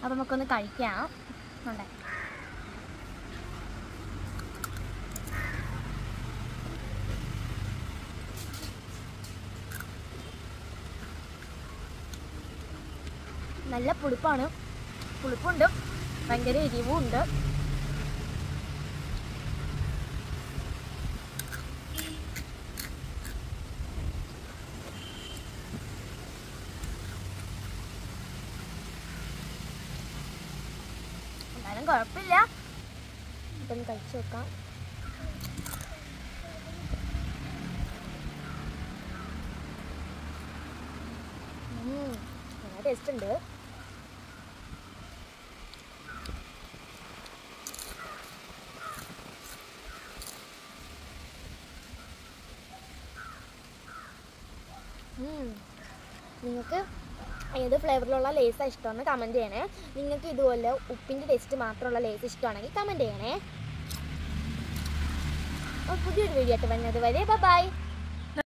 അപ്പോൾ നമുക്കൊന്ന് കഴിക്കാം. ഉണ്ട് നല്ല പുളിപ്പാണ്, പുളിപ്പുണ്ട്, ഭയങ്കര എരിവും ഉണ്ട്. എന്നാലും കുഴപ്പമില്ല, ഇതൊന്ന് കഴിച്ചു നോക്കാം. നല്ല ടേസ്റ്റ് ഉണ്ട്. നിങ്ങൾക്ക് ഏത് ഫ്ലേവറിലുള്ള ലേസാണ് ഇഷ്ടമെന്ന് കമൻറ്റ് ചെയ്യണേ. നിങ്ങൾക്ക് ഇതുപോലെ ഉപ്പിൻ്റെ ടേസ്റ്റ് മാത്രമുള്ള ലേസ് ഇഷ്ടമാണെങ്കിൽ കമൻറ്റ് ചെയ്യണേ. പുതിയൊരു വീഡിയോ ആയിട്ട് വരുന്നത് വരെ ബൈ.